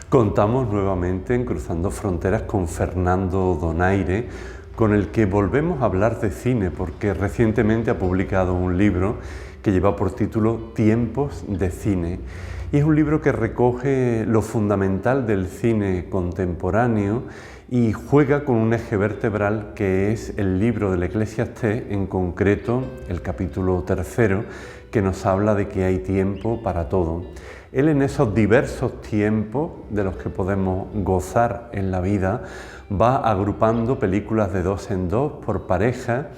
Contamos nuevamente en Cruzando Fronteras con Fernando Donaire, con el que volvemos a hablar de cine, porque recientemente ha publicado un libro que lleva por título Tiempos de Cine. Y es un libro que recoge lo fundamental del cine contemporáneo y juega con un eje vertebral que es el libro del Eclesiastés, en concreto el capítulo 3, que nos habla de que hay tiempo para todo. Él, en esos diversos tiempos de los que podemos gozar en la vida, va agrupando películas de dos en dos por pareja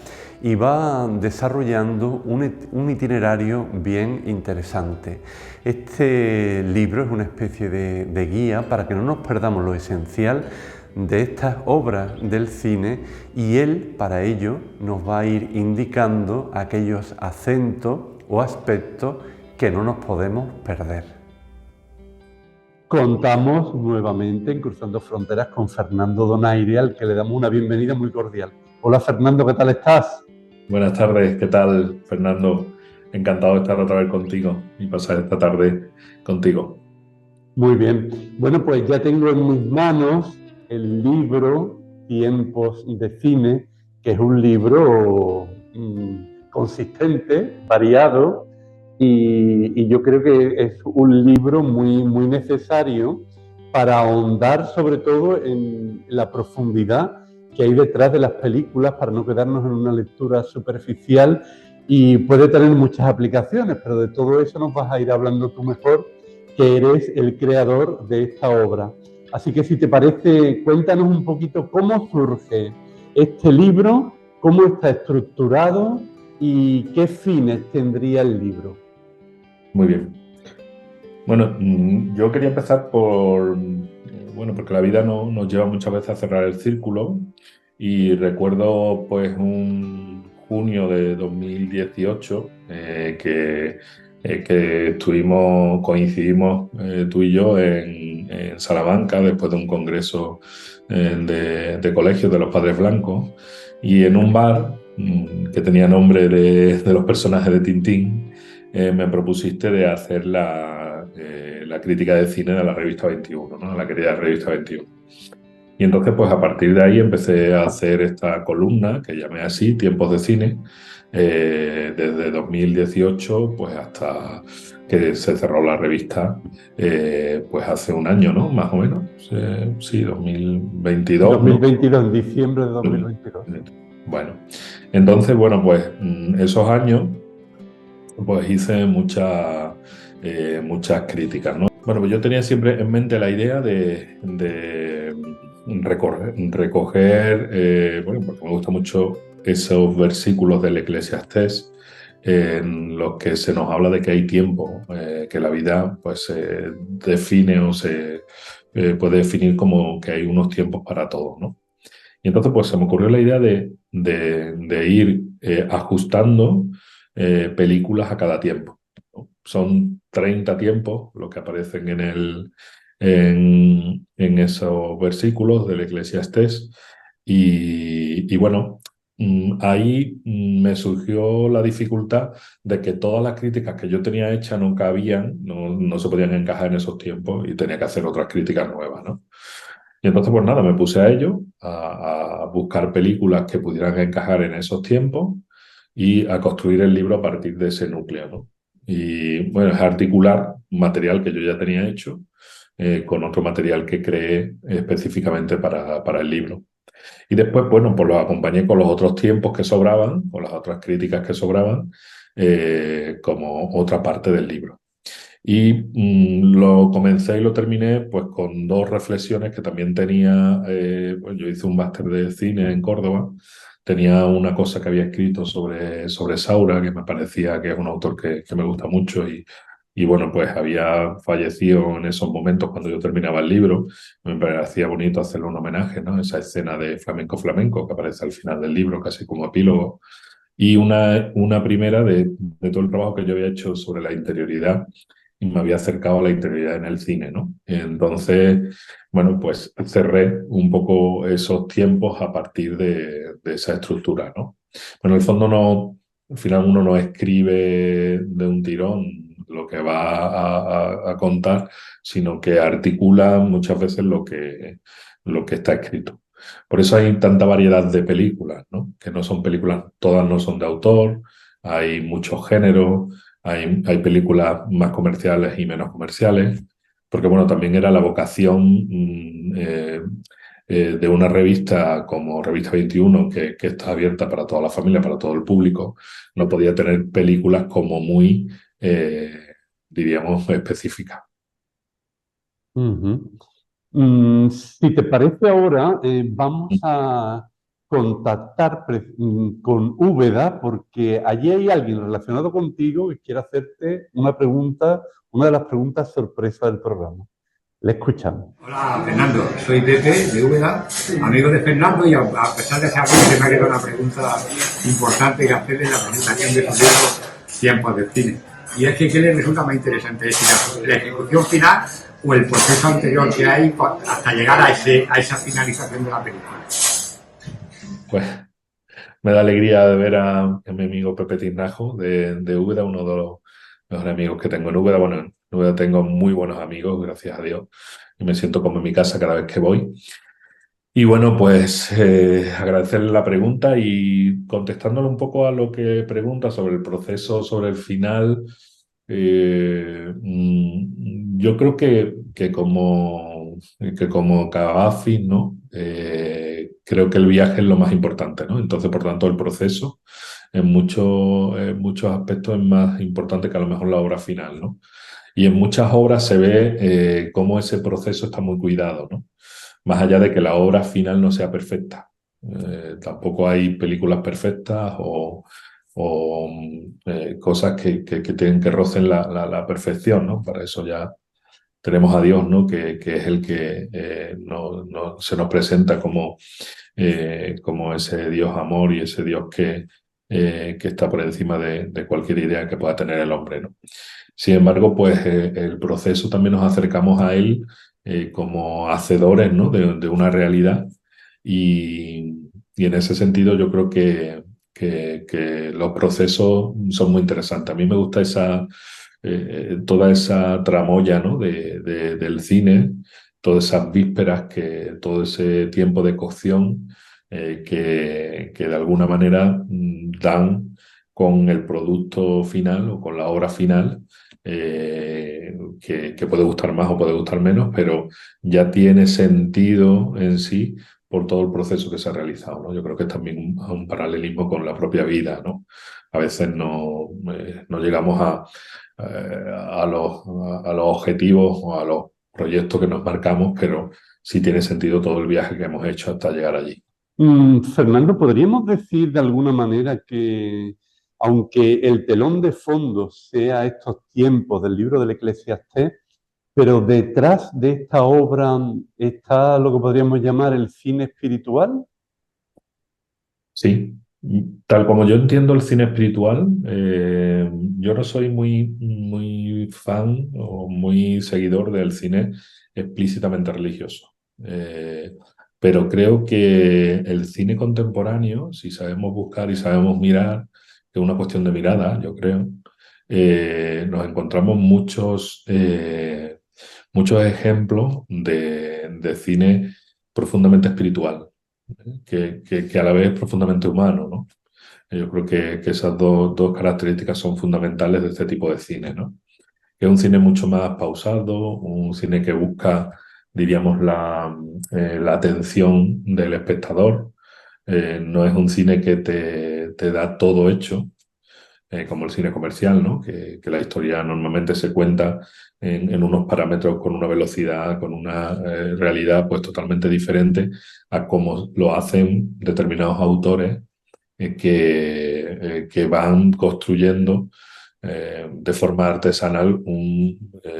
y va desarrollando un itinerario bien interesante. Este libro es una especie de guía para que no nos perdamos lo esencial de estas obras del cine, y él para ello nos va a ir indicando aquellos acentos o aspectos que no nos podemos perder. Contamos nuevamente en Cruzando Fronteras con Fernando Donaire, al que le damos una bienvenida muy cordial. Hola Fernando, ¿qué tal estás? Buenas tardes, ¿qué tal, Fernando? Encantado de estar otra vez contigo y pasar esta tarde contigo. Muy bien. Bueno, pues ya tengo en mis manos el libro Tiempos de Cine, que es un libro consistente, variado, y yo creo que es un libro muy necesario para ahondar sobre todo en la profundidad que hay detrás de las películas, para no quedarnos en una lectura superficial, y puede tener muchas aplicaciones, pero de todo eso nos vas a ir hablando tú mejor, que eres el creador de esta obra. Así que si te parece, cuéntanos un poquito cómo surge este libro, cómo está estructurado y qué fines tendría el libro. Muy bien. Bueno, yo quería empezar bueno, porque la vida nos lleva muchas veces a cerrar el círculo, y recuerdo pues un junio de 2018 que coincidimos tú y yo en Salamanca después de un congreso de colegios de los Padres Blancos, y en un bar que tenía nombre de los personajes de Tintín. Me propusiste de hacer la crítica de cine de la revista 21, ¿no? La querida revista 21. Y entonces, pues a partir de ahí empecé a hacer esta columna que llamé así, Tiempos de Cine, desde 2018 pues hasta que se cerró la revista, pues hace un año, ¿no? Más o menos. Sí, 2022, ¿no? 2022, en diciembre de 2022. Bueno, entonces, bueno, pues esos años pues hice muchas críticas, ¿no? Bueno, pues yo tenía siempre en mente la idea de recoger, bueno, porque me gusta mucho esos versículos del Eclesiastés en los que se nos habla de que hay tiempo, que la vida pues se define o se puede definir como que hay unos tiempos para todo, ¿no? Y entonces pues se me ocurrió la idea de ir ajustando películas a cada tiempo, ¿no? Son 30 tiempos los que aparecen en esos versículos del Eclesiastés. Y bueno, ahí me surgió la dificultad de que todas las críticas que yo tenía hechas no cabían, no se podían encajar en esos tiempos, y tenía que hacer otras críticas nuevas, ¿no? Y entonces, pues nada, me puse a ello, a buscar películas que pudieran encajar en esos tiempos y a construir el libro a partir de ese núcleo, ¿no? Y bueno, es articular un material que yo ya tenía hecho con otro material que creé específicamente para el libro. Y después, bueno, pues lo acompañé con los otros tiempos que sobraban, con las otras críticas que sobraban, como otra parte del libro. Y lo comencé y lo terminé pues con dos reflexiones que también tenía. Pues yo hice un máster de cine en Córdoba. Tenía una cosa que había escrito sobre Saura, que me parecía que es un autor que me gusta mucho, y bueno, pues había fallecido en esos momentos cuando yo terminaba el libro. Me parecía bonito hacerle un homenaje, ¿no? Esa escena de flamenco flamenco que aparece al final del libro, casi como epílogo. Y una primera de todo el trabajo que yo había hecho sobre la interioridad, y me había acercado a la interioridad en el cine, ¿no? Entonces, bueno, pues cerré un poco esos tiempos a partir de esa estructura, ¿no? Bueno, en el fondo no, al final uno no escribe de un tirón lo que va a contar, sino que articula muchas veces lo que está escrito. Por eso hay tanta variedad de películas, ¿no? Que no son películas, todas no son de autor, hay muchos géneros, hay películas más comerciales y menos comerciales, porque bueno, también era la vocación de una revista como Revista 21, que está abierta para toda la familia, para todo el público, no podía tener películas como muy, diríamos, específicas. Ujú. Si te parece ahora, vamos a contactar con Úbeda porque allí hay alguien relacionado contigo que quiere hacerte una pregunta, una de las preguntas sorpresa del programa. Le escuchamos. Hola Fernando, soy Pepe de Úbeda, amigo de Fernando y a pesar de ser amigo se me ha quedado una pregunta importante que hacerle en la presentación de su libro Tiempos del Cine. Y es que ¿qué le resulta más interesante? ¿Es la ejecución final o el proceso anterior que hay hasta llegar a esa finalización de la película? Pues me da alegría de ver a mi amigo Pepe Tinajo de Úbeda, uno de los mejores amigos que tengo en Úbeda. Bueno, en Úbeda tengo muy buenos amigos, gracias a Dios, y me siento como en mi casa cada vez que voy. Y bueno, pues agradecerle la pregunta y contestándole un poco a lo que pregunta sobre el proceso, sobre el final, yo creo que como Cavafis, ¿no? Creo que el viaje es lo más importante, ¿no? Entonces, por tanto, el proceso en muchos aspectos es más importante que a lo mejor la obra final, ¿no? Y en muchas obras se ve cómo ese proceso está muy cuidado, ¿no? Más allá de que la obra final no sea perfecta. Tampoco hay películas perfectas o cosas que tienen que rocen la perfección, ¿no? Para eso ya tenemos a Dios, ¿no? Que es el que se nos presenta como ese Dios amor y ese Dios que está por encima de cualquier idea que pueda tener el hombre, ¿no? Sin embargo, pues el proceso también nos acercamos a él como hacedores, ¿no? de una realidad y en ese sentido yo creo que los procesos son muy interesantes. A mí me gusta toda esa tramoya, ¿no? del cine, todas esas vísperas, todo ese tiempo de cocción que de alguna manera dan con el producto final o con la obra final, que puede gustar más o puede gustar menos, pero ya tiene sentido en sí por todo el proceso que se ha realizado, ¿no? Yo creo que es también un paralelismo con la propia vida, ¿no? A veces no llegamos a los objetivos o a los proyectos que nos marcamos, pero sí tiene sentido todo el viaje que hemos hecho hasta llegar allí. Fernando, ¿podríamos decir de alguna manera que, aunque el telón de fondo sea estos tiempos del libro del Eclesiastés, pero detrás de esta obra está lo que podríamos llamar el cine espiritual? Sí, tal como yo entiendo el cine espiritual, yo no soy muy fan o muy seguidor del cine explícitamente religioso. Pero creo que el cine contemporáneo, si sabemos buscar y sabemos mirar, que es una cuestión de mirada, yo creo, nos encontramos muchos ejemplos de cine profundamente espiritual que a la vez es profundamente humano, ¿no? Yo creo que esas dos características son fundamentales de este tipo de cine, ¿no? Que es un cine mucho más pausado, un cine que busca, diríamos, la atención del espectador. No es un cine que te da todo hecho, como el cine comercial, ¿no? Que la historia normalmente se cuenta en unos parámetros con una velocidad, con una realidad pues totalmente diferente a cómo lo hacen determinados autores que van construyendo de forma artesanal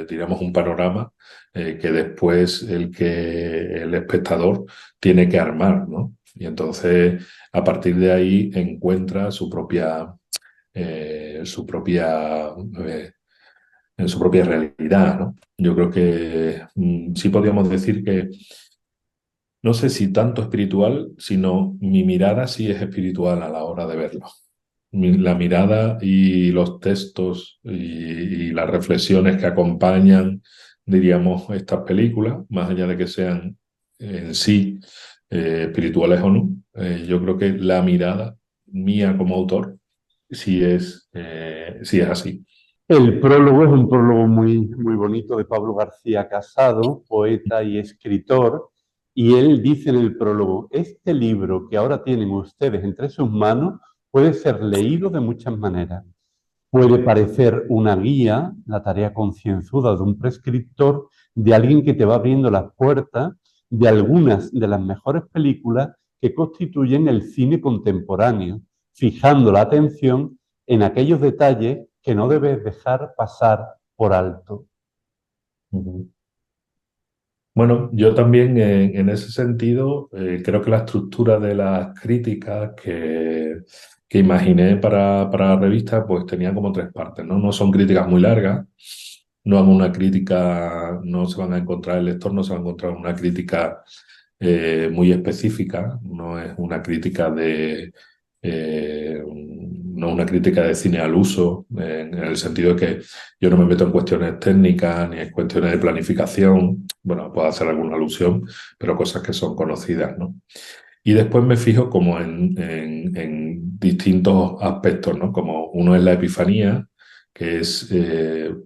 diríamos, un panorama que después el espectador tiene que armar, ¿no? Y entonces, a partir de ahí, encuentra su propia, en su propia realidad, ¿no? Yo creo que sí podríamos decir que no sé si tanto espiritual, sino mi mirada sí es espiritual a la hora de verlo. la mirada y los textos y las reflexiones que acompañan, diríamos, estas películas, más allá de que sean en sí espirituales o no, yo creo que la mirada mía como autor sí es así. El prólogo es un prólogo muy bonito de Pablo García Casado, poeta y escritor, y él dice en el prólogo: este libro que ahora tienen ustedes entre sus manos puede ser leído de muchas maneras. Puede parecer una guía, la tarea concienzuda de un prescriptor, de alguien que te va abriendo las puertas de algunas de las mejores películas que constituyen el cine contemporáneo, fijando la atención en aquellos detalles que no debes dejar pasar por alto. Ujú. Bueno, yo también en ese sentido creo que la estructura de las críticas que imaginé para la revista pues tenía como tres partes, ¿no? No son críticas muy largas, no hago una crítica, no se van a encontrar, el lector no se va a encontrar una crítica muy específica, no es una crítica no una crítica de cine al uso, en el sentido de que yo no me meto en cuestiones técnicas ni en cuestiones de planificación. Bueno, puedo hacer alguna alusión, pero cosas que son conocidas, ¿no? Y después me fijo como en distintos aspectos, ¿no? Como uno es la Epifanía, que es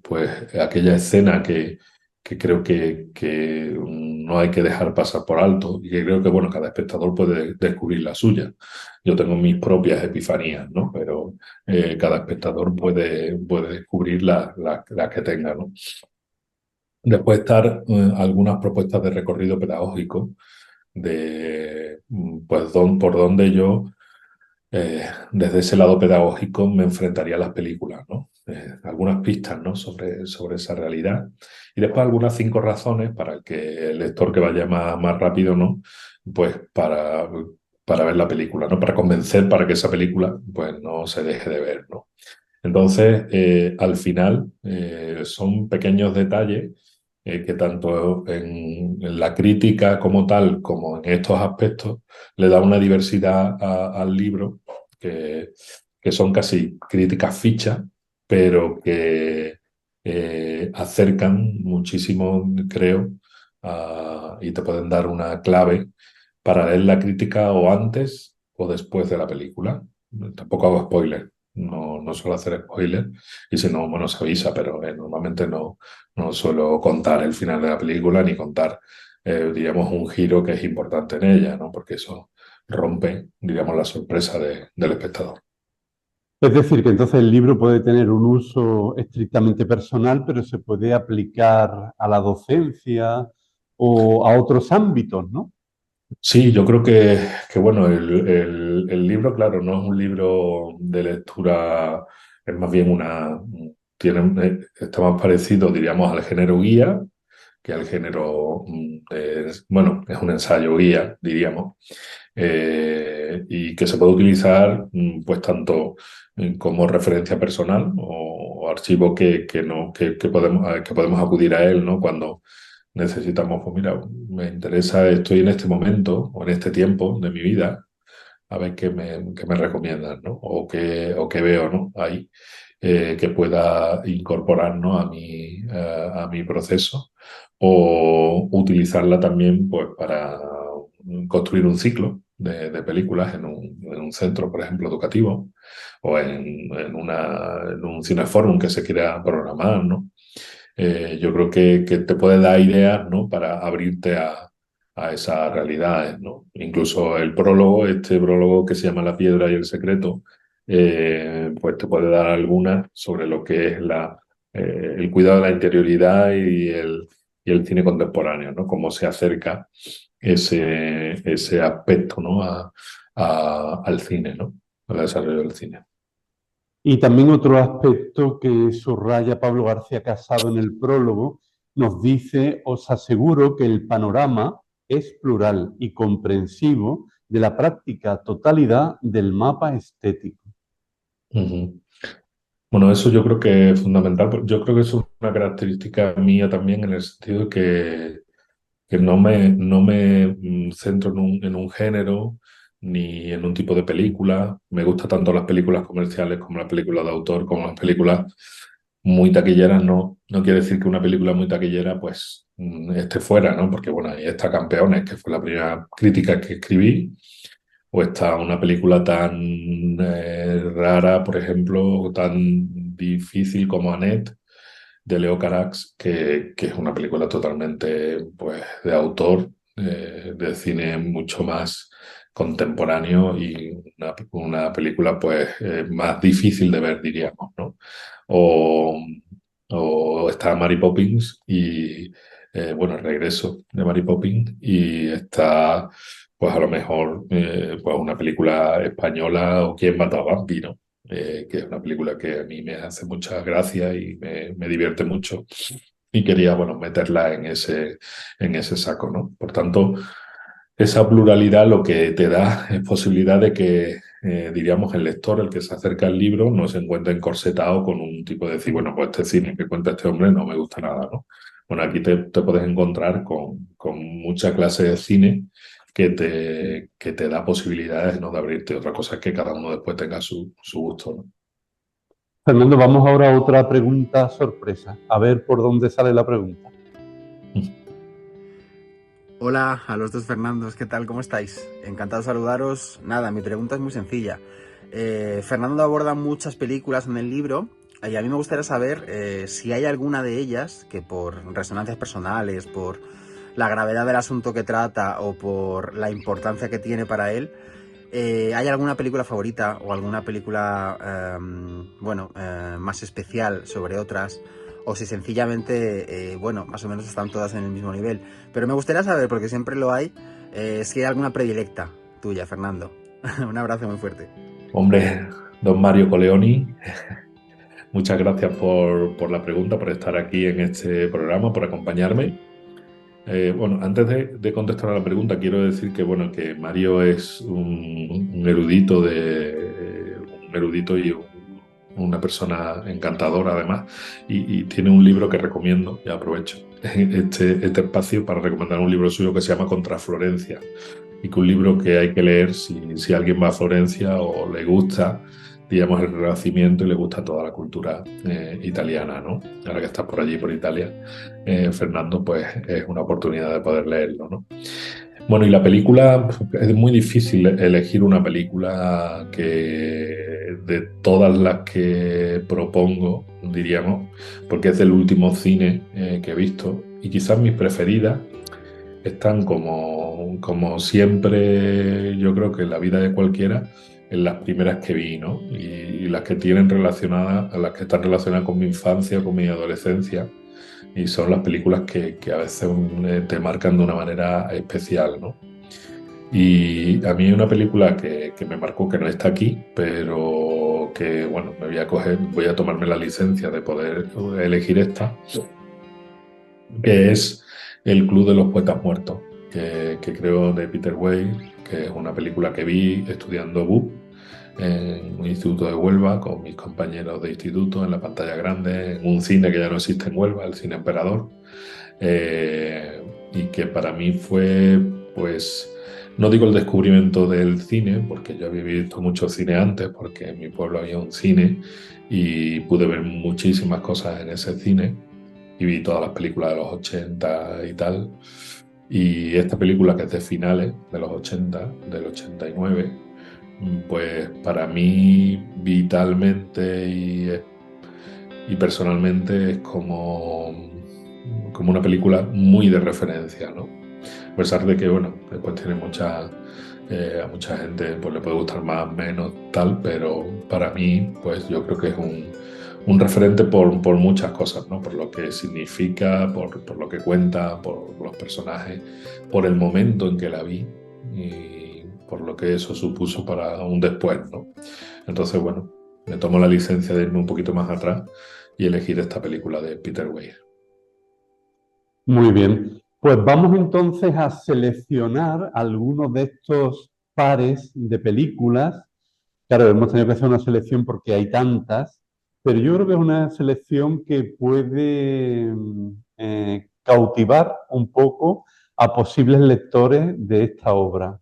pues aquella escena que creo que no hay que dejar pasar por alto y que creo que, bueno, cada espectador puede descubrir la suya. Yo tengo mis propias epifanías, ¿no? Pero cada espectador puede descubrir la que tenga, ¿no? Después estar algunas propuestas de recorrido pedagógico de pues por donde yo desde ese lado pedagógico me enfrentaría a las películas, ¿no? Algunas pistas, ¿no? sobre esa realidad. Y después algunas 5 razones para que el lector que vaya más rápido, ¿no? Pues para ver la película, ¿no? Para convencer para que esa película pues no se deje de ver, ¿no? Entonces, al final, son pequeños detalles que tanto en la crítica como tal, como en estos aspectos, le da una diversidad al libro que, que son casi críticas fichas, pero que acercan muchísimo, creo, y te pueden dar una clave para leer la crítica o antes o después de la película. Tampoco hago spoiler, no suelo hacer spoiler, y si no, bueno, se avisa, pero normalmente no suelo contar el final de la película ni contar, diríamos, un giro que es importante en ella, ¿no? Porque eso rompe, digamos, la sorpresa del espectador. Es decir, que entonces el libro puede tener un uso estrictamente personal, pero se puede aplicar a la docencia o a otros ámbitos, ¿no? Sí, yo creo que bueno, el libro, claro, no es un libro de lectura, es más bien está más parecido, diríamos, al género guía que al género, bueno, es un ensayo guía, diríamos, y que se puede utilizar pues tanto como referencia personal o archivo que podemos acudir a él, ¿no? Cuando necesitamos, pues mira, me interesa, estoy en este momento o en este tiempo de mi vida, a ver qué me recomiendan, ¿no? O qué veo, ¿no? Ahí, que pueda incorporar, ¿no? A mi proceso, o utilizarla también, pues, para construir un ciclo de películas en un centro, por ejemplo, educativo, o en un cineforum que se quiera programar, ¿no? Yo creo que te puede dar ideas, ¿no? Para abrirte a esas realidades, ¿no? Incluso el prólogo, este prólogo que se llama La piedra y el secreto, pues te puede dar algunas sobre lo que es el cuidado de la interioridad y el cine contemporáneo, ¿no? Cómo se acerca ese aspecto, ¿no? Al cine, ¿no? Al desarrollo del cine. Y también otro aspecto que subraya Pablo García Casado en el prólogo, nos dice: os aseguro que el panorama es plural y comprensivo de la práctica totalidad del mapa estético. Ujú. Bueno, eso yo creo que es fundamental. Yo creo que es una característica mía también en el sentido que no me centro en un género ni en un tipo de película. Me gustan tanto las películas comerciales como las películas de autor, como las películas muy taquilleras. No, no quiere decir que una película muy taquillera pues esté fuera, ¿no? Porque bueno, ahí está Campeones, que fue la primera crítica que escribí, o está una película tan rara, por ejemplo, o tan difícil como Annette, de Leo Carax, que es una película totalmente pues, de autor, de cine mucho más contemporáneo y una película pues más difícil de ver, diríamos, ¿no? O, o está Mary Poppins y, bueno, el regreso de Mary Poppins y está, pues a lo mejor, pues una película española o Quién mató a Bambi, ¿no? Que es una película que a mí me hace mucha gracia y me divierte mucho y quería, bueno, meterla en ese saco, ¿no? Por tanto, esa pluralidad lo que te da es posibilidad de que, diríamos, el lector, el que se acerca al libro, no se encuentre encorsetado con un tipo de decir, bueno, pues este cine que cuenta este hombre no me gusta nada, ¿no? Bueno, aquí te puedes encontrar con mucha clase de cine que te da posibilidades, ¿no? De abrirte. Otra cosa es que cada uno después tenga su gusto, ¿no? Fernando, vamos ahora a otra pregunta sorpresa. A ver por dónde sale la pregunta. Hola a los dos Fernandos, ¿qué tal? ¿Cómo estáis? Encantado de saludaros. Nada, mi pregunta es muy sencilla. Fernando aborda muchas películas en el libro y a mí me gustaría saber si hay alguna de ellas que por resonancias personales, por la gravedad del asunto que trata o por la importancia que tiene para él, ¿hay alguna película favorita o alguna película, más especial sobre otras? O si sencillamente, más o menos están todas en el mismo nivel. Pero me gustaría saber, porque siempre lo hay, si hay alguna predilecta tuya, Fernando. Un abrazo muy fuerte. Hombre, don Mario Coleoni, muchas gracias por la pregunta, por estar aquí en este programa, por acompañarme. Bueno, antes de contestar a la pregunta, quiero decir que, bueno, que Mario es un erudito un erudito y una persona encantadora además, y tiene un libro que recomiendo, y aprovecho este espacio para recomendar un libro suyo que se llama Contra Florencia, y que un libro que hay que leer si alguien va a Florencia o le gusta, digamos, el Renacimiento y le gusta toda la cultura italiana, ¿no? Ahora que estás por allí, por Italia, Fernando, pues es una oportunidad de poder leerlo, ¿no? Bueno, y la película, es muy difícil elegir una película que de todas las que propongo, diríamos, porque es del último cine que he visto, y quizás mis preferidas están como siempre, yo creo que en la vida de cualquiera, en las primeras que vi, ¿no? Y las que tienen relacionadas, las que están relacionadas con mi infancia, con mi adolescencia, y son las películas que a veces te marcan de una manera especial, ¿no? Y a mí hay una película que me marcó, que no está aquí, pero que, bueno, me voy a tomarme la licencia de poder elegir esta, que es El Club de los Poetas Muertos, que creo de Peter Weir, que es una película que vi estudiando BUP en un instituto de Huelva con mis compañeros de instituto en la pantalla grande, en un cine que ya no existe en Huelva, el Cine Emperador, y que para mí fue, pues, no digo el descubrimiento del cine, porque yo había visto mucho cine antes, porque en mi pueblo había un cine y pude ver muchísimas cosas en ese cine y vi todas las películas de los 80 y tal. Y esta película, que es de finales de los 80, del 89, pues para mí vitalmente y personalmente es como una película muy de referencia, ¿no? A pesar de que, bueno, después tiene a mucha gente pues le puede gustar más, menos, tal, pero para mí, pues yo creo que es un referente por muchas cosas, ¿no? Por lo que significa, por lo que cuenta, por los personajes, por el momento en que la vi y por lo que eso supuso para un después, ¿no? Entonces, bueno, me tomo la licencia de irme un poquito más atrás y elegir esta película de Peter Weir. Muy bien, pues vamos entonces a seleccionar algunos de estos pares de películas. Claro, hemos tenido que hacer una selección porque hay tantas, pero yo creo que es una selección que puede cautivar un poco a posibles lectores de esta obra.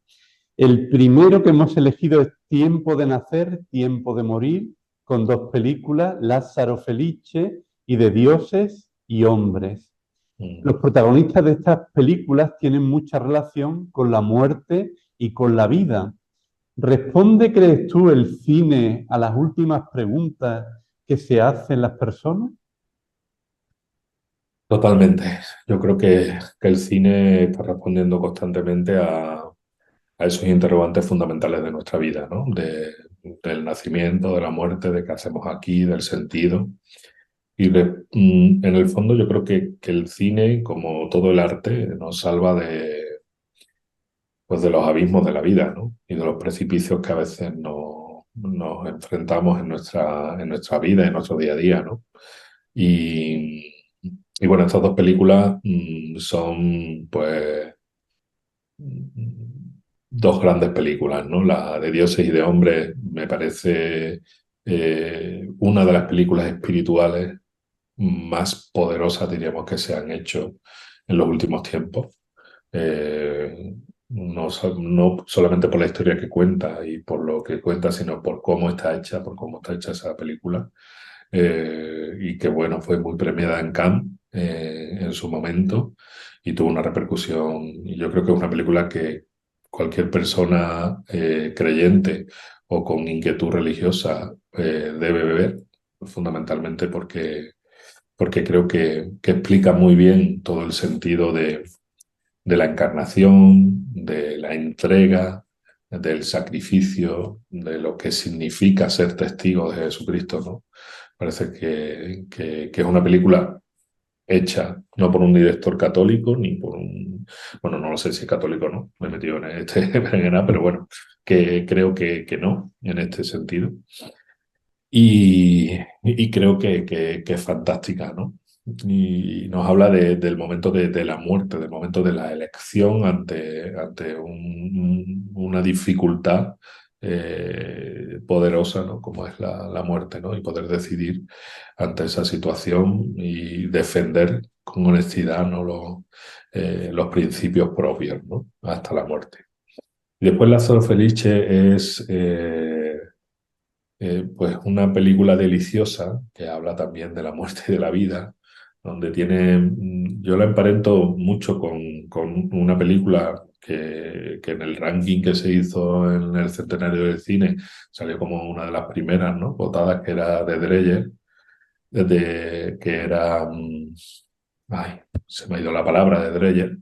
El primero que hemos elegido es Tiempo de nacer, tiempo de morir, con dos películas, Lázaro Felice y De dioses y hombres. Los protagonistas de estas películas tienen mucha relación con la muerte y con la vida. ¿Responde, crees tú, el cine a las últimas preguntas que se hacen las personas? Totalmente. Yo creo que el cine está respondiendo constantemente a esos interrogantes fundamentales de nuestra vida, ¿no? Del nacimiento, de la muerte, de qué hacemos aquí, del sentido. En el fondo yo creo que el cine, como todo el arte, nos salva pues de los abismos de la vida, ¿no? Y de los precipicios que a veces nos enfrentamos en nuestra vida, en nuestro día a día, ¿no? Y, y bueno, estas dos películas son pues dos grandes películas, ¿no? La de Dioses y de Hombres me parece una de las películas espirituales más poderosas, diríamos, que se han hecho en los últimos tiempos. No solamente por la historia que cuenta y por lo que cuenta, sino por cómo está hecha, por cómo está hecha esa película. Y que, bueno, fue muy premiada en Cannes en su momento y tuvo una repercusión. Y yo creo que es una película que cualquier persona creyente o con inquietud religiosa debe ver, fundamentalmente porque creo que explica muy bien todo el sentido de la encarnación, de la entrega, del sacrificio, de lo que significa ser testigo de Jesucristo, ¿no? Parece que es una película hecha no por un director católico, ni por un... Bueno, no lo sé si es católico o no, me he metido en este berenjena, pero bueno, que creo que no, en este sentido. Y creo que es fantástica, ¿no? Y nos habla del momento de la muerte, del momento de la elección ante una dificultad poderosa, ¿no? Como es la muerte, ¿no? Y poder decidir ante esa situación y defender con honestidad, ¿no? Los principios propios, ¿no? Hasta la muerte. Y después Lázaro Felice es... pues una película deliciosa que habla también de la muerte y de la vida, donde yo la emparento mucho con una película que en el ranking que se hizo en el centenario del cine salió como una de las primeras, ¿no? Votadas, que era de Dreyer, que era... ay, se me ha ido la palabra, de Dreyer,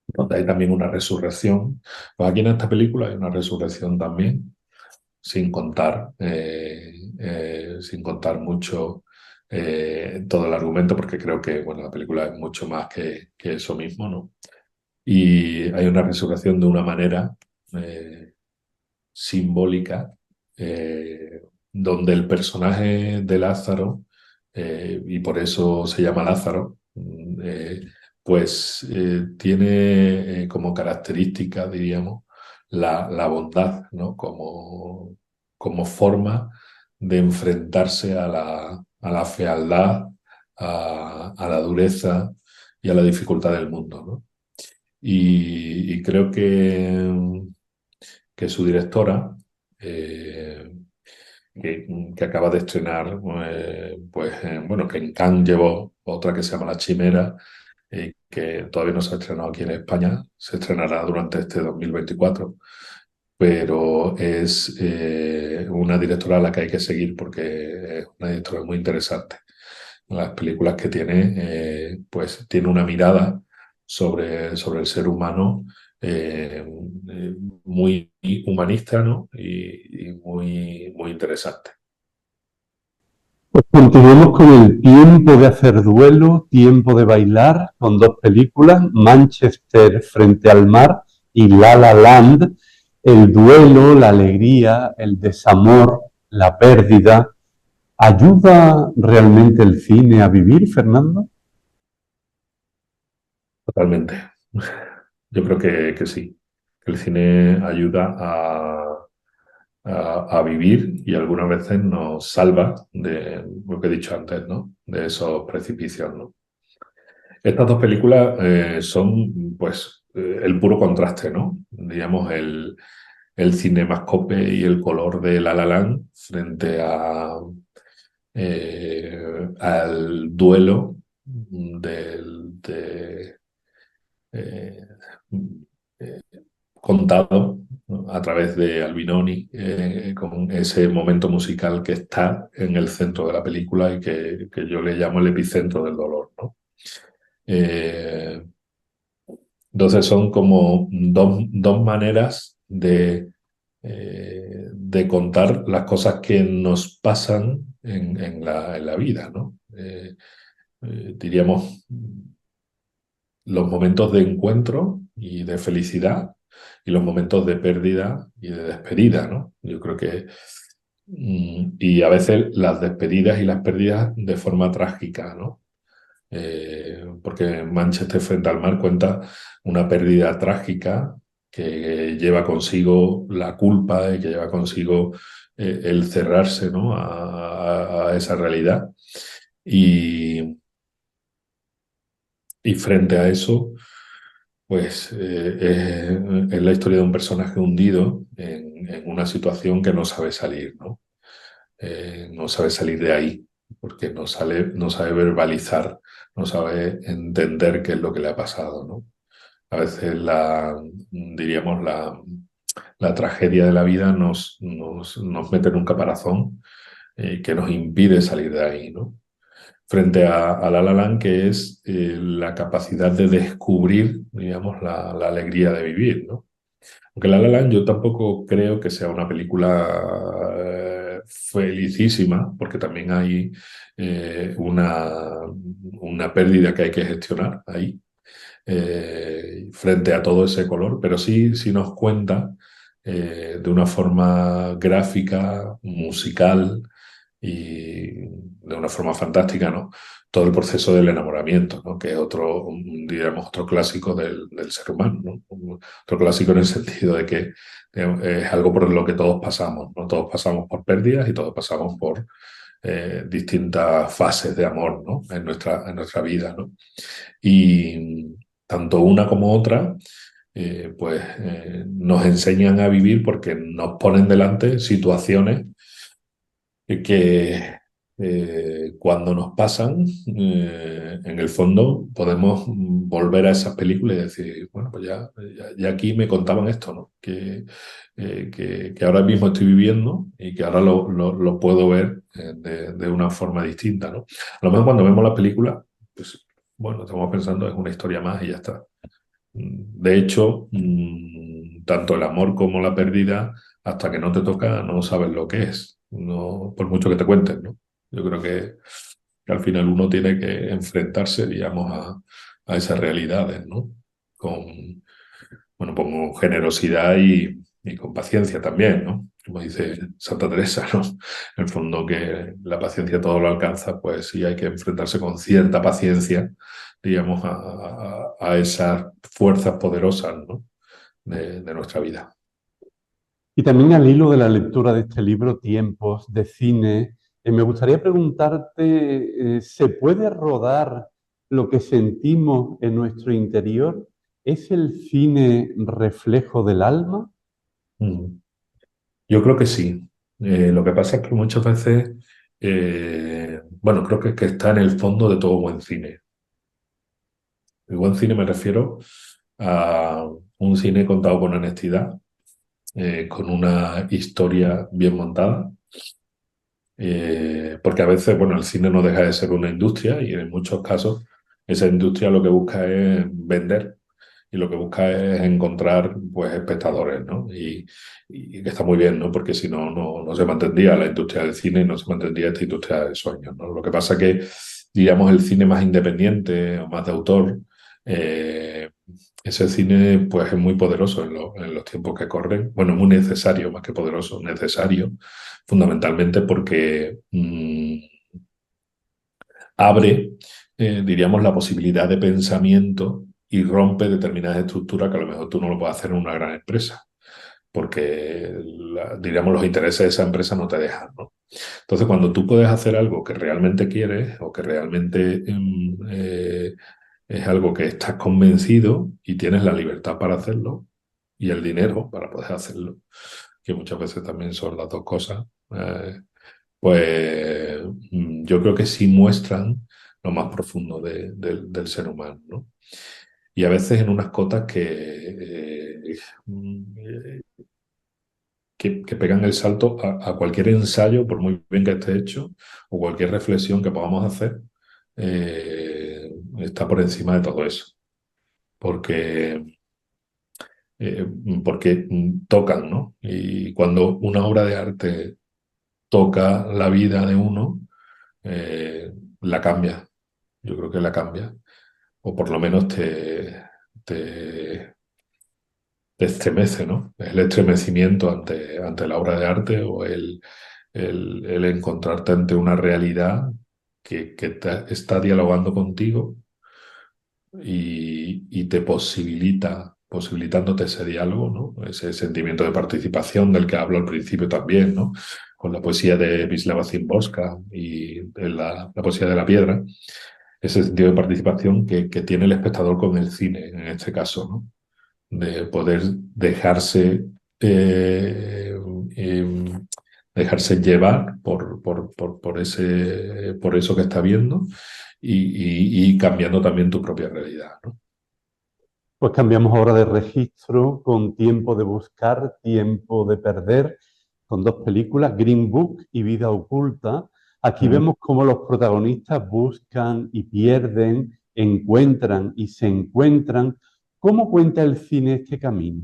donde hay también una resurrección. Pues aquí en esta película hay una resurrección también, sin contar mucho todo el argumento, porque creo que bueno, la película es mucho más que eso mismo, ¿no? Y hay una resurrección de una manera simbólica, donde el personaje de Lázaro, y por eso se llama Lázaro, pues tiene como característica, diríamos, la bondad, ¿no? Como forma de enfrentarse a la fealdad, a la dureza y a la dificultad del mundo, ¿no? Y creo que su directora, que acaba de estrenar, pues bueno, que en Cannes llevó otra que se llama La Chimera, que todavía no se ha estrenado aquí en España, se estrenará durante este 2024, pero es una directora a la que hay que seguir porque es una directora muy interesante. Las películas que tiene, pues tiene una mirada sobre el ser humano muy humanista, ¿no? Y muy interesante. Pues continuemos con el Tiempo de hacer duelo, Tiempo de bailar, con dos películas, Manchester frente al mar y La La Land. El duelo, la alegría, el desamor, la pérdida. ¿Ayuda realmente el cine a vivir, Fernando? Totalmente. Yo creo que sí. El cine ayuda a vivir y algunas veces nos salva de lo que he dicho antes, ¿no? De esos precipicios, ¿no? Estas dos películas son, pues, el puro contraste, ¿no? Digamos, el cinemascope y el color de La La Land frente al duelo de, eh, eh, contado, ¿no? A través de Albinoni, con ese momento musical que está en el centro de la película y que yo le llamo el epicentro del dolor, ¿no? Eh, entonces son como dos maneras de contar las cosas que nos pasan en la vida, ¿no? Diríamos los momentos de encuentro y de felicidad y los momentos de pérdida y de despedida, ¿no? Yo creo que y a veces las despedidas y las pérdidas de forma trágica, ¿no? Porque Manchester frente al mar cuenta una pérdida trágica que lleva consigo la culpa y que lleva consigo el cerrarse, ¿no? a esa realidad. Y frente a eso, pues es la historia de un personaje hundido en una situación que no sabe salir, ¿no? No sabe salir de ahí, porque no sabe verbalizar, no sabe entender qué es lo que le ha pasado, ¿no? A veces diríamos, la tragedia de la vida nos mete en un caparazón que nos impide salir de ahí, ¿no? Frente a La La Land, que es la capacidad de descubrir, digamos, la alegría de vivir, ¿no? Aunque La La Land yo tampoco creo que sea una película felicísima, porque también hay una pérdida que hay que gestionar ahí, frente a todo ese color, pero sí nos cuenta de una forma gráfica, musical y de una forma fantástica, ¿no? Todo el proceso del enamoramiento, ¿no? Que es diríamos, otro clásico del ser humano, ¿no? Otro clásico en el sentido de que es algo por lo que todos pasamos, ¿no? Todos pasamos por pérdidas y todos pasamos por distintas fases de amor, ¿no? En nuestra vida, ¿no? Y tanto una como otra, pues nos enseñan a vivir porque nos ponen delante situaciones que cuando nos pasan, en el fondo podemos volver a esas películas y decir, bueno, pues ya aquí me contaban esto, ¿no? Que ahora mismo estoy viviendo y que ahora lo puedo ver de una forma distinta, ¿no? A lo mejor cuando vemos la película, pues bueno, estamos pensando es una historia más y ya está. De hecho, tanto el amor como la pérdida, hasta que no te toca, no sabes lo que es, no, por mucho que te cuenten, ¿no? Yo creo que al final uno tiene que enfrentarse, digamos, a esas realidades, ¿no? Bueno, con generosidad y con paciencia también, ¿no? Como dice Santa Teresa, ¿no? En el fondo que la paciencia todo lo alcanza, pues sí hay que enfrentarse con cierta paciencia, digamos, a esas fuerzas poderosas, ¿no? de nuestra vida. Y también al hilo de la lectura de este libro, Tiempos de cine, me gustaría preguntarte, ¿se puede rodar lo que sentimos en nuestro interior? ¿Es el cine reflejo del alma? Mm. Yo creo que sí. Lo que pasa es que muchas veces, bueno, creo que está en el fondo de todo buen cine. El buen cine me refiero a un cine contado con honestidad, con una historia bien montada, porque a veces, bueno, el cine no deja de ser una industria y en muchos casos esa industria lo que busca es vender y lo que busca es encontrar, pues, espectadores, ¿no? Y que está muy bien, ¿no? Porque si no, no se mantendría la industria del cine y no se mantendría esta industria de sueños, ¿no? Lo que pasa que, digamos, el cine más independiente o más de autor, eh, ese cine, pues, es muy poderoso en los tiempos que corren. Bueno, muy necesario, más que poderoso, necesario, fundamentalmente porque abre, diríamos, la posibilidad de pensamiento y rompe determinadas estructuras que a lo mejor tú no lo puedes hacer en una gran empresa, porque, diríamos, los intereses de esa empresa no te dejan, ¿no? Entonces, cuando tú puedes hacer algo que realmente quieres o que realmente es algo que estás convencido y tienes la libertad para hacerlo y el dinero para poder hacerlo, que muchas veces también son las dos cosas, pues yo creo que sí muestran lo más profundo del ser humano, ¿no? Y a veces en unas cotas que pegan el salto a cualquier ensayo, por muy bien que esté hecho, o cualquier reflexión que podamos hacer, está por encima de todo eso. Porque, eh, porque tocan, ¿no? Y cuando una obra de arte toca la vida de uno, la cambia. Yo creo que la cambia. O por lo menos te, te estremece, ¿no? El estremecimiento ante la obra de arte o el encontrarte ante una realidad que está dialogando contigo y te posibilitándote ese diálogo, ¿no? Ese sentimiento de participación del que hablo al principio también, ¿no? Con la poesía de Wisława Szymborska y la poesía de la piedra, ese sentido de participación que tiene el espectador con el cine, en este caso, ¿no? De poder eh, em, dejarse llevar por eso que está viendo y cambiando también tu propia realidad, ¿no? Pues cambiamos ahora de registro con Tiempo de buscar, Tiempo de perder, con dos películas, Green Book y Vida oculta. Aquí vemos cómo los protagonistas buscan y pierden, encuentran y se encuentran. ¿Cómo cuenta el cine este camino?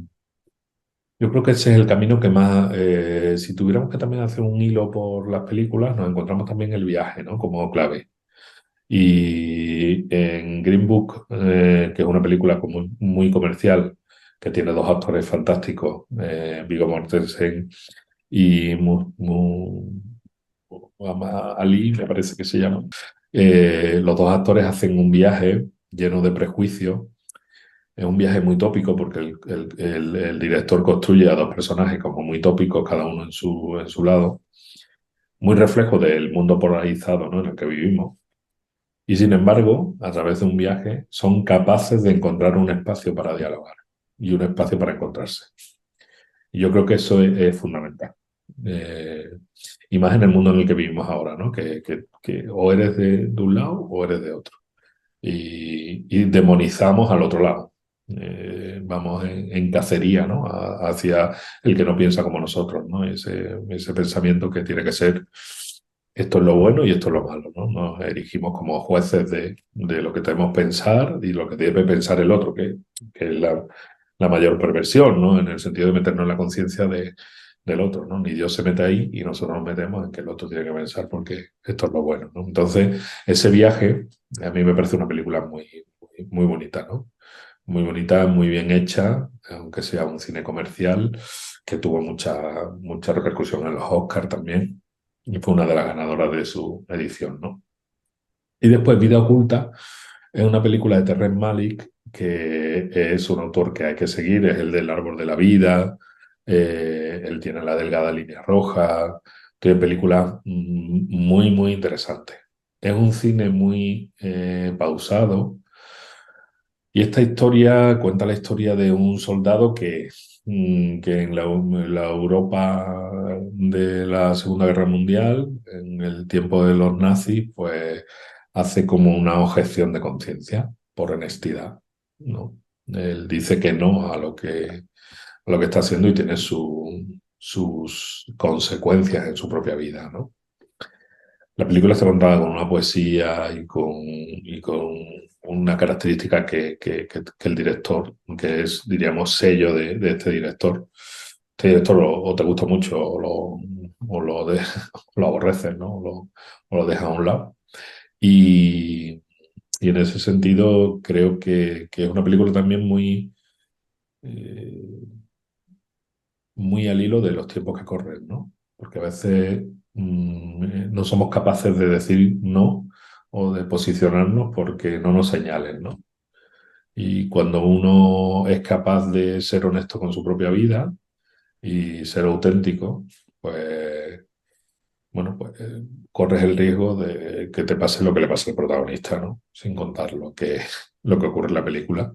Yo creo que ese es el camino que más, si tuviéramos que también hacer un hilo por las películas, nos encontramos también el viaje, ¿no? Como clave. Y en Green Book, que es una película como muy comercial, que tiene dos actores fantásticos, Viggo Mortensen y Muhammad Ali, me parece que se llama. Los dos actores hacen un viaje lleno de prejuicios. Es un viaje muy tópico porque el director construye a dos personajes como muy tópicos, cada uno en su lado, muy reflejo del mundo polarizado, ¿no? En el que vivimos. Y sin embargo, a través de un viaje, son capaces de encontrar un espacio para dialogar y un espacio para encontrarse. Y yo creo que eso es fundamental. Eh, y más en el mundo en el que vivimos ahora, ¿no? Que o eres de un lado o eres de otro. Y demonizamos al otro lado. Vamos en cacería, ¿no? Hacia el que no piensa como nosotros, ¿no? Ese pensamiento que tiene que ser esto es lo bueno y esto es lo malo, ¿no? Nos erigimos como jueces de lo que debemos pensar y lo que debe pensar el otro, que es la mayor perversión, ¿no? En el sentido de meternos en la conciencia del otro, ¿no? Ni Dios se mete ahí y nosotros nos metemos en que el otro tiene que pensar porque esto es lo bueno, ¿no? Entonces, ese viaje a mí me parece una película muy bonita, ¿no? Muy bonita, muy bien hecha, aunque sea un cine comercial, que tuvo mucha repercusión en los Oscars también, y fue una de las ganadoras de su edición, ¿no? Y después Vida oculta es una película de Terrence Malick, que es un autor que hay que seguir, es el del Árbol de la Vida, él tiene La delgada línea roja, tiene películas muy interesantes. Es un cine muy pausado, y esta historia cuenta la historia de un soldado que en la Europa de la Segunda Guerra Mundial, en el tiempo de los nazis, pues hace como una objeción de conciencia por honestidad, ¿no? Él dice que no a lo que está haciendo y tiene sus consecuencias en su propia vida, ¿no? La película está contada con una poesía y con una característica que el director, que es, diríamos, sello de este director. Este director o te gusta mucho lo aborreces, ¿no? O lo dejas a un lado. Y, y en ese sentido creo que es una película también eh, muy al hilo de los tiempos que corren, ¿no? Porque a veces no somos capaces de decir no o de posicionarnos porque no nos señalen, ¿no? Y cuando uno es capaz de ser honesto con su propia vida y ser auténtico, pues, bueno, pues corres el riesgo de que te pase lo que le pasa al protagonista, ¿no? Sin contar lo que lo que ocurre en la película,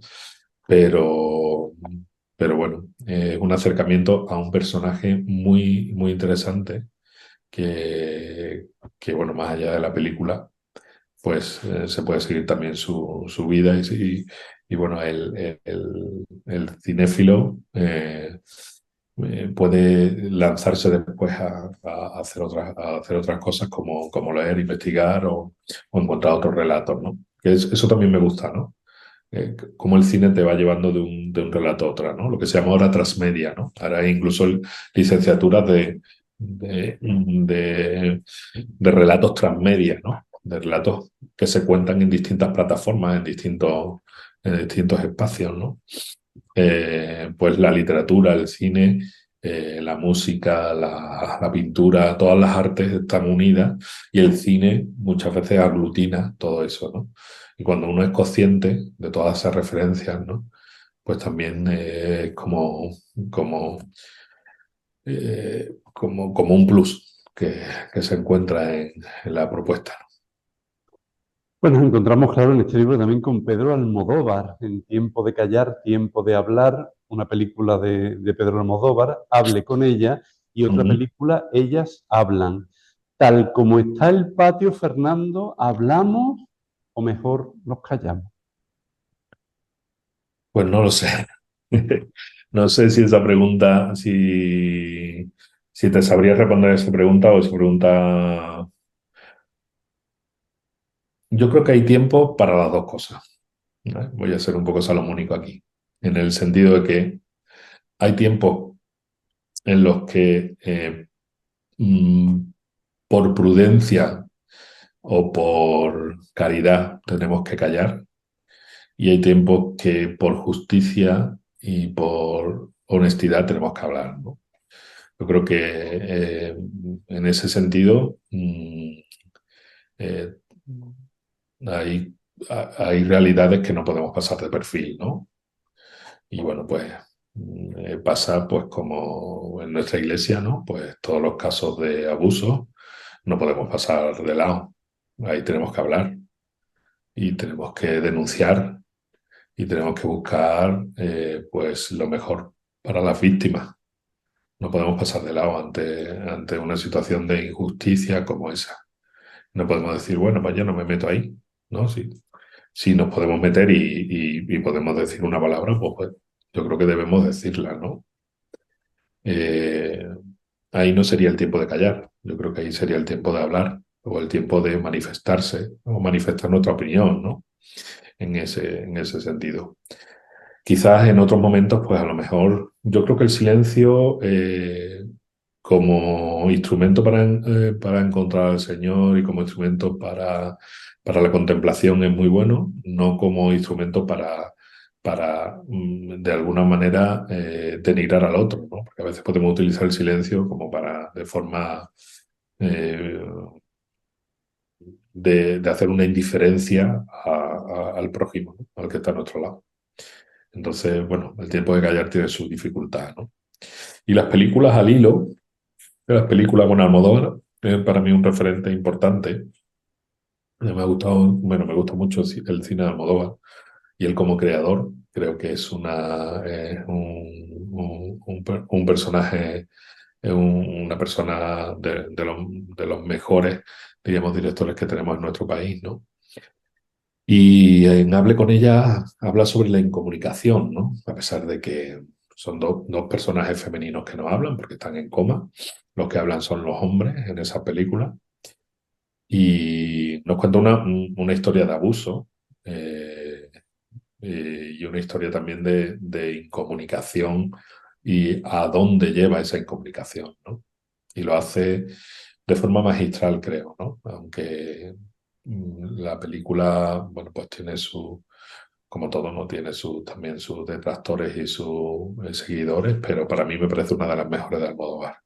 pero, pero bueno, es un acercamiento a un personaje muy, muy interesante que, bueno, más allá de la película, pues se puede seguir también su vida y bueno, el cinéfilo puede lanzarse después a hacer otras cosas como leer, investigar o encontrar otros relatos, ¿no? Eso también me gusta, ¿no? Cómo el cine te va llevando de un relato a otro, ¿no? Lo que se llama ahora transmedia, ¿no? Ahora hay incluso licenciaturas de relatos transmedia, ¿no? De relatos que se cuentan en distintas plataformas, en distintos espacios, ¿no? Pues la literatura, el cine, la música, la pintura, todas las artes están unidas y el cine muchas veces aglutina todo eso, ¿no? Y cuando uno es consciente de todas esas referencias, ¿no? Pues también es como un plus que se encuentra en la propuesta. Pues nos encontramos, claro, en este libro también con Pedro Almodóvar, en Tiempo de callar, tiempo de hablar, una película de Pedro Almodóvar, Hable con ella, y otra Ujú. película, Ellas hablan. Tal como está el patio, Fernando, ¿hablamos o mejor nos callamos? Pues no lo sé. No sé si esa pregunta, si te sabría responder esa pregunta o esa pregunta. Yo creo que hay tiempo para las dos cosas, ¿vale? Voy a ser un poco salomónico aquí, en el sentido de que hay tiempos en los que mm, por prudencia o por caridad tenemos que callar y hay tiempos que por justicia y por honestidad tenemos que hablar, ¿no? Yo creo que en ese sentido eh, hay, hay realidades que no podemos pasar de perfil, ¿no? Y bueno, pues pasa pues como en nuestra iglesia, ¿no? Pues todos los casos de abuso no podemos pasar de lado. Ahí tenemos que hablar y tenemos que denunciar y tenemos que buscar pues lo mejor para las víctimas. No podemos pasar de lado ante una situación de injusticia como esa. No podemos decir, bueno, pues yo no me meto ahí, ¿no? Si nos podemos meter y podemos decir una palabra, pues yo creo que debemos decirla, ¿no? Eh, Ahí no sería el tiempo de callar, yo creo que ahí sería el tiempo de hablar o el tiempo de manifestarse o manifestar nuestra opinión, ¿no? En ese sentido. Quizás en otros momentos, pues a lo mejor yo creo que el silencio como instrumento para encontrar al Señor y como instrumento para la contemplación es muy bueno, no como instrumento para de alguna manera denigrar al otro, ¿no? Porque a veces podemos utilizar el silencio como de forma eh, de hacer una indiferencia al prójimo, ¿no? Al que está a nuestro lado. Entonces, bueno, el tiempo de callar tiene su dificultad, ¿no? Y las películas al hilo, las películas con Almodóvar, es para mí un referente importante. Me ha gustado, bueno, me gusta mucho el cine de Almodóvar y él como creador creo que es un personaje, una persona de los mejores, diríamos, directores que tenemos en nuestro país, ¿no? Y en Hable con ella habla sobre la incomunicación, ¿no? A pesar de que son dos personajes femeninos que no hablan porque están en coma, los que hablan son los hombres en esa película. Y nos cuenta una historia de abuso y una historia también de incomunicación y a dónde lleva esa incomunicación, ¿no? Y lo hace de forma magistral, creo, ¿no? Aunque la película, bueno, pues tiene como todo, ¿no? Tiene también sus detractores y sus seguidores, pero para mí me parece una de las mejores de Almodóvar.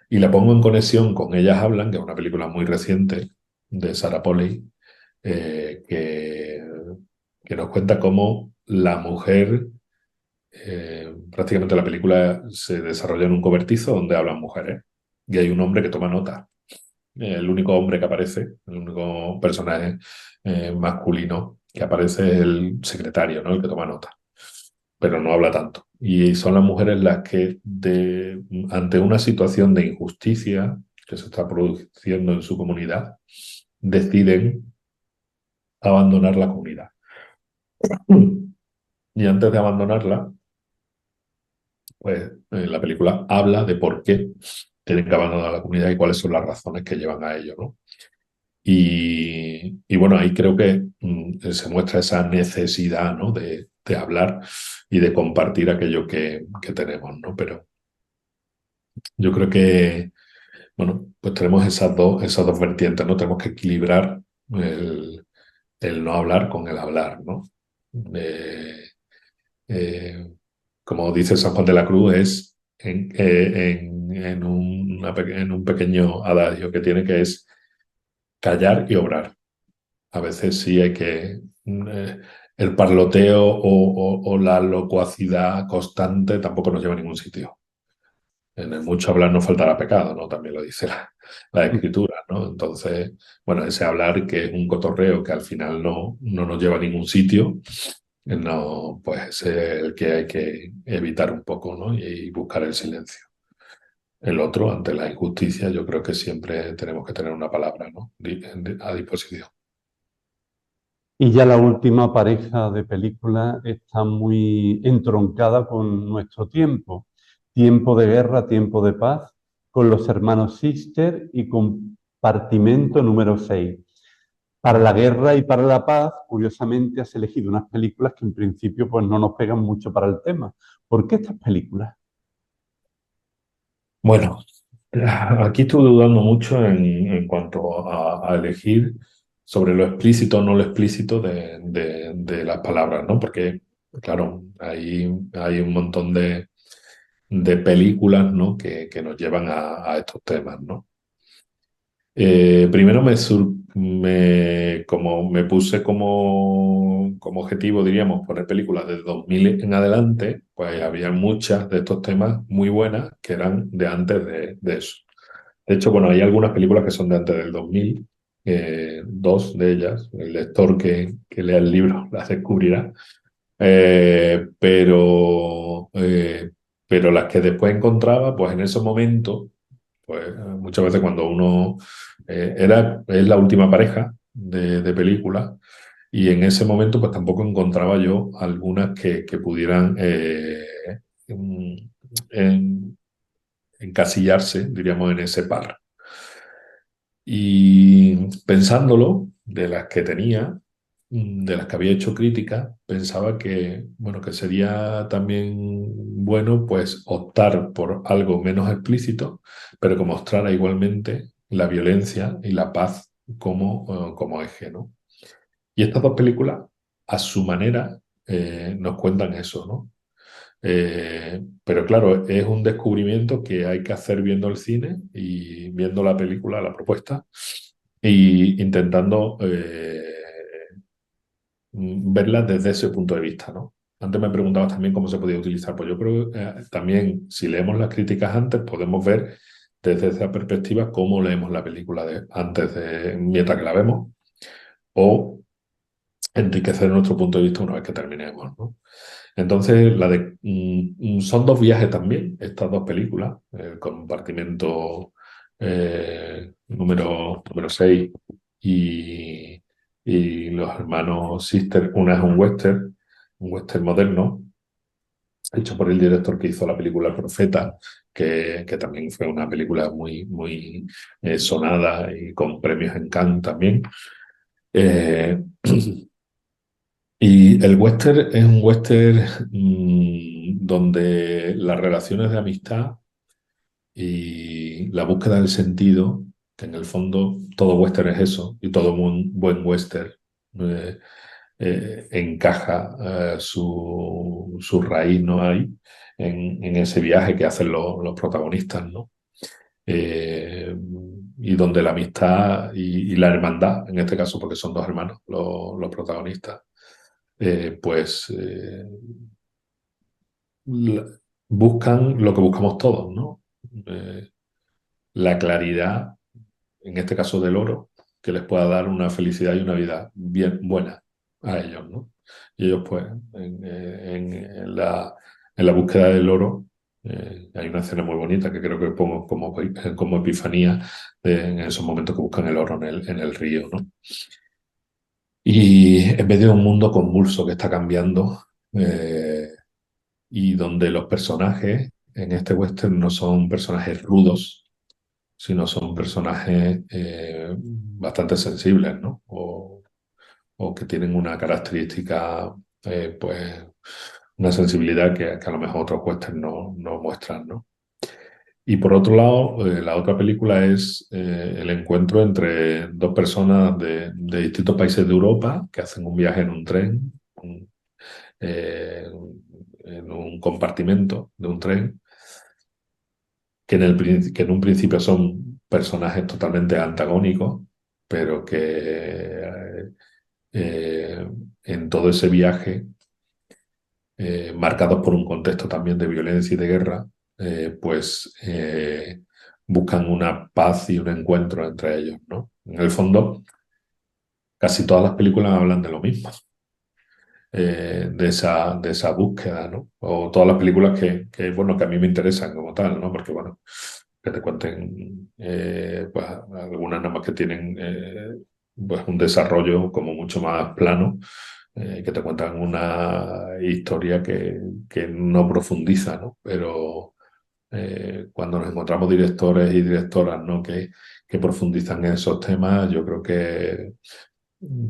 Y la pongo en conexión con Ellas hablan, que es una película muy reciente de Sarah Polley, que nos cuenta cómo la mujer, prácticamente la película se desarrolla en un cobertizo donde hablan mujeres y hay un hombre que toma nota. El único hombre que aparece, el único personaje masculino que aparece el secretario, ¿no? El que toma nota, pero no habla tanto. Y son las mujeres las que, ante una situación de injusticia que se está produciendo en su comunidad, deciden abandonar la comunidad. Y antes de abandonarla, pues la película habla de por qué tienen que abandonar la comunidad y cuáles son las razones que llevan a ello, ¿no? Y bueno, ahí creo que se muestra esa necesidad, ¿no? de hablar y de compartir aquello que tenemos, ¿no? Pero yo creo que, bueno, pues tenemos esas dos vertientes, ¿no? Tenemos que equilibrar el no hablar con el hablar, ¿no? Eh, eh, Como dice San Juan de la Cruz, es en un pequeño adagio que tiene, que es callar y obrar. A veces sí hay que... el parloteo o la locuacidad constante tampoco nos lleva a ningún sitio. En el mucho hablar no faltará pecado, ¿no? También lo dice la escritura, ¿no? Entonces, bueno, ese hablar que es un cotorreo que al final no nos lleva a ningún sitio, no, pues es el que hay que evitar un poco, ¿no? Y buscar el silencio. El otro, ante la injusticia, yo creo que siempre tenemos que tener una palabra, ¿no? A disposición. Y ya la última pareja de películas está muy entroncada con nuestro tiempo. Tiempo de guerra, tiempo de paz, con los hermanos Sister y Compartimento número 6. Para la guerra y para la paz, curiosamente, has elegido unas películas que en principio pues, no nos pegan mucho para el tema. ¿Por qué estas películas? Bueno, aquí estuve dudando mucho en cuanto a elegir sobre lo explícito o no lo explícito de las palabras, ¿no? Porque, claro, hay un montón de películas, ¿no? que nos llevan a estos temas, ¿no? Primero como me puse como objetivo, diríamos, poner películas de 2000 en adelante, pues había muchas de estos temas muy buenas que eran de antes de eso. De hecho, bueno, hay algunas películas que son de antes del 2000, dos de ellas, el lector que lea el libro las descubrirá. Pero las que después encontraba, pues en ese momento, pues muchas veces cuando uno es la última pareja de películas, y en ese momento pues tampoco encontraba yo algunas que pudieran en- en- encasillarse, diríamos, en ese par. Y pensándolo, de las que tenía, de las que había hecho crítica, pensaba que, bueno, que sería también bueno, pues, optar por algo menos explícito, pero que mostrara igualmente la violencia y la paz como eje, ¿no? Y estas dos películas, a su manera, nos cuentan eso, ¿no? Pero claro, es un descubrimiento que hay que hacer viendo el cine y viendo la película, la propuesta, y intentando verla desde ese punto de vista, ¿no? Antes me preguntabas también cómo se podía utilizar. Pues yo creo que también, si leemos las críticas antes, podemos ver desde esa perspectiva cómo leemos la película mientras que la vemos, o enriquecer nuestro punto de vista una vez que terminemos, ¿no? Entonces, son dos viajes también, estas dos películas, el compartimento número 6 y, y Los hermanos Sister. Una es un western moderno, hecho por el director que hizo la película El Profeta, que también fue una película muy sonada y con premios en Cannes también. Eh, Y el western es un western donde las relaciones de amistad y la búsqueda del sentido, que en el fondo todo western es eso, y todo buen western eh, encaja su raíz, ¿no? Hay en ese viaje que hacen los protagonistas, ¿no? Eh, y donde la amistad y la hermandad, en este caso porque son dos hermanos los protagonistas, pues la- buscan lo que buscamos todos, ¿no? Eh, la claridad, en este caso del oro, que les pueda dar una felicidad y una vida bien buena. a ellos, ¿no? Y ellos, pues, en la búsqueda del oro, hay una escena muy bonita que creo que pongo como epifanía en esos momentos que buscan el oro en el río, ¿no? Y en medio de un mundo convulso que está cambiando, y donde los personajes en este western no son personajes rudos, sino son personajes bastante sensibles, ¿no? O que tienen una característica, pues, una sensibilidad que a lo mejor otros westerns no muestran, ¿no? Y por otro lado, la otra película es el encuentro entre dos personas de distintos países de Europa que hacen un viaje en un tren, eh, en un compartimento de un tren, que en un principio son personajes totalmente antagónicos, pero que en todo ese viaje, marcados por un contexto también de violencia y de guerra, pues buscan una paz y un encuentro entre ellos, ¿no? En el fondo, casi todas las películas hablan de lo mismo, de esa búsqueda, ¿no? O todas las películas bueno, que a mí me interesan como tal, ¿no? Porque, bueno, que te cuenten, pues, algunas nada más que tienen pues un desarrollo como mucho más plano, que te cuentan una historia que no profundiza, ¿no? Pero cuando nos encontramos directores y directoras, ¿no? que profundizan en esos temas, yo creo que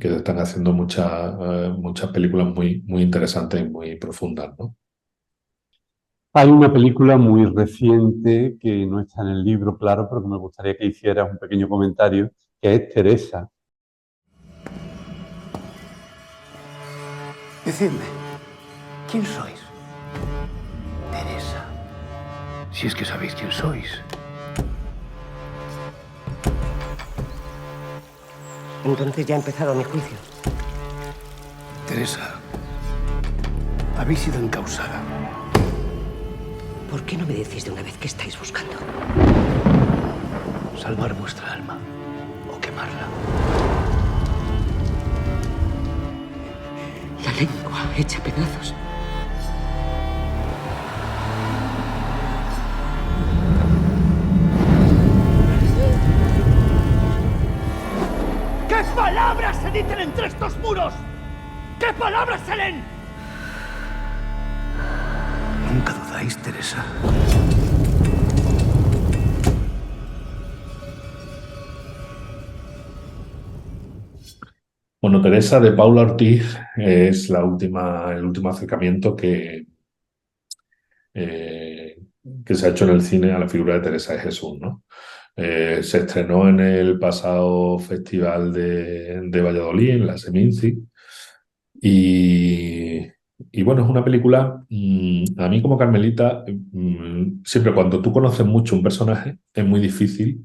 se están haciendo muchas películas muy, muy interesantes y muy profundas, ¿no? Hay una película muy reciente que no está en el libro, claro, pero que me gustaría que hicieras un pequeño comentario, que es Teresa. Decidme, ¿quién sois? Teresa. Si es que sabéis quién sois. Entonces ya ha empezado mi juicio. Teresa, habéis sido encausada. ¿Por qué no me decís de una vez qué estáis buscando? Salvar vuestra alma o quemarla. La lengua hecha pedazos. ¿Qué palabras se dicen entre estos muros? ¿Qué palabras se leen? ¿Nunca dudáis, Teresa? Bueno, Teresa de Paula Ortiz es el último acercamiento que se ha hecho en el cine a la figura de Teresa de Jesús, ¿no? Se estrenó en el pasado Festival de Valladolid, en la Seminci, y bueno, es una película, a mí como Carmelita, siempre cuando tú conoces mucho un personaje, es muy difícil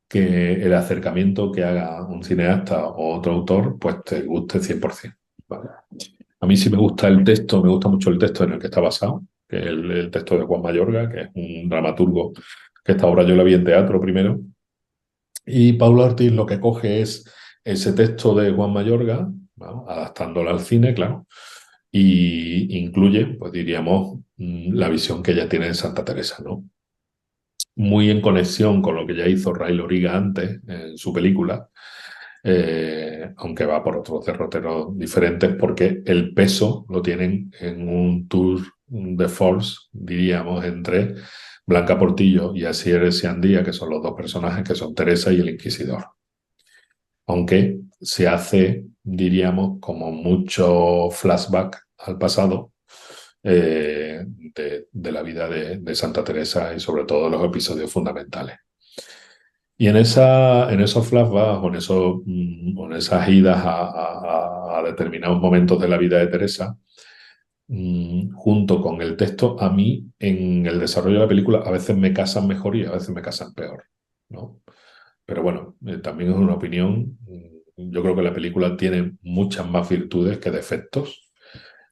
que el acercamiento que haga un cineasta o otro autor, pues te guste 100%, ¿vale? A mí sí me gusta el texto, me gusta mucho el texto en el que está basado, que es el texto de Juan Mayorga, que es un dramaturgo, que esta obra yo la vi en teatro primero, y Paula Ortiz lo que coge es ese texto de Juan Mayorga, ¿no? Adaptándolo al cine, claro, y incluye, pues diríamos, la visión que ella tiene de Santa Teresa, ¿no? Muy en conexión con lo que ya hizo Ray Loriga antes en su película, aunque va por otros derroteros diferentes, porque el peso lo tienen en un tour de force, diríamos, entre Blanca Portillo y Asier Siandía, que son los dos personajes que son Teresa y el Inquisidor. Aunque se hace, diríamos, como mucho flashback al pasado, de la vida de Santa Teresa y sobre todo los episodios fundamentales. Y en esos flashbacks o en esas idas a determinados momentos de la vida de Teresa, junto con el texto, a mí en el desarrollo de la película a veces me casan mejor y a veces me casan peor, ¿no? Pero bueno, también es una opinión. Yo creo que la película tiene muchas más virtudes que defectos,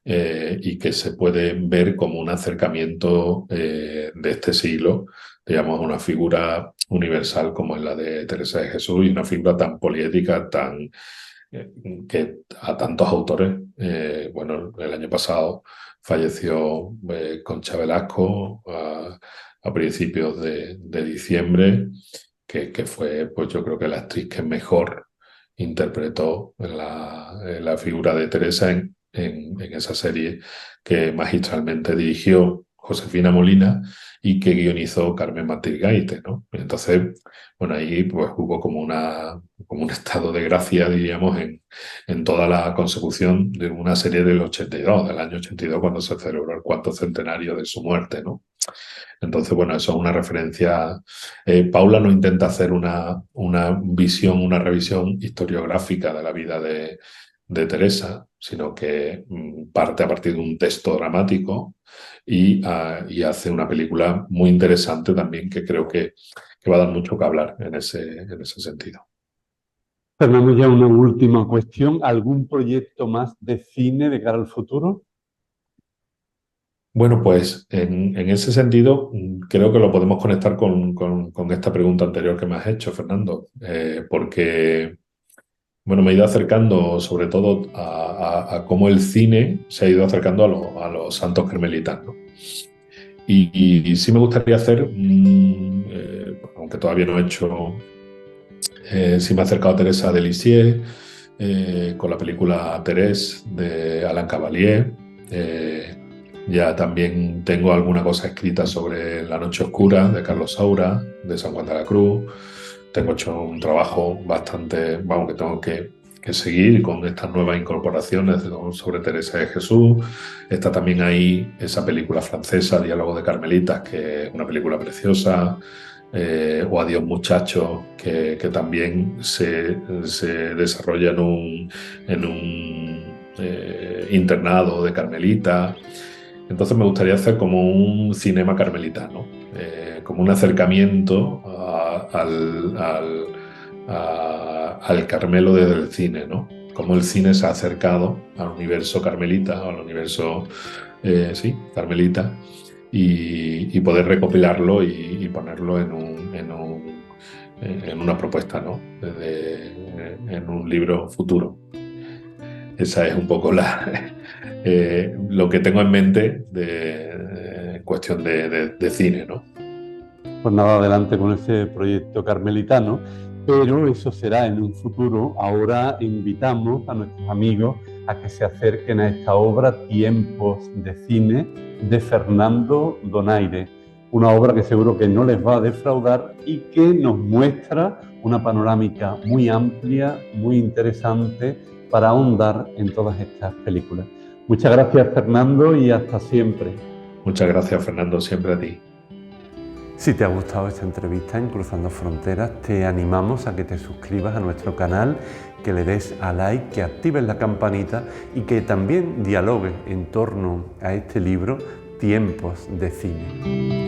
y que se puede ver como un acercamiento de este siglo, digamos, a una figura universal como es la de Teresa de Jesús, y una figura tan poliética, tan que a tantos autores, bueno, el año pasado falleció Concha Velasco a principios de diciembre, que fue, pues yo creo que la actriz que mejor interpretó la figura de Teresa en esa serie que magistralmente dirigió Josefina Molina y que guionizó Carmen Martí Gaite, ¿no? Entonces, bueno, ahí pues hubo como un estado de gracia, diríamos, en toda la consecución de una serie del 82, del año 82, cuando se celebró el 4º centenario de su muerte, ¿no? Entonces, bueno, eso es una referencia. Paula no intenta hacer una visión, una revisión historiográfica de la vida de Teresa, sino que parte a partir de un texto dramático y hace una película muy interesante también que creo que va a dar mucho que hablar en ese sentido. Fernando, ya una última cuestión. ¿Algún proyecto más de cine de cara al futuro? Bueno, pues en ese sentido creo que lo podemos conectar con esta pregunta anterior que me has hecho, Fernando, porque bueno, me he ido acercando sobre todo a cómo el cine se ha ido acercando a los santos carmelitas, ¿no? Y sí me gustaría hacer, aunque todavía no he hecho, sí me he acercado a Teresa de Lisieux, con la película Thérèse de Alain Cavalier. Ya también tengo alguna cosa escrita sobre La Noche Oscura de Carlos Saura, de San Juan de la Cruz. Tengo hecho un trabajo bastante, vamos, que tengo que seguir con estas nuevas incorporaciones sobre Teresa de Jesús. Está también ahí esa película francesa, Diálogo de Carmelitas, que es una película preciosa. O Adiós Muchachos, que también se desarrolla en un internado de carmelitas. Entonces me gustaría hacer como un cinema carmelitano, como un acercamiento al Carmelo desde el cine, ¿no? Cómo el cine se ha acercado al universo carmelita, al universo, carmelita, y poder recopilarlo y ponerlo en una propuesta, ¿no? En un libro futuro. Esa es un poco lo que tengo en mente en cuestión de cine, ¿no? Pues nada, adelante con ese proyecto carmelitano, pero eso será en un futuro. Ahora invitamos a nuestros amigos a que se acerquen a esta obra Tiempos de Cine de Fernando Donaire, una obra que seguro que no les va a defraudar y que nos muestra una panorámica muy amplia, muy interesante para ahondar en todas estas películas. Muchas gracias, Fernando, y hasta siempre. Muchas gracias, Fernando, siempre a ti. Si te ha gustado esta entrevista en Cruzando Fronteras, te animamos a que te suscribas a nuestro canal, que le des a like, que actives la campanita y que también dialogues en torno a este libro, Tiempos de Cine.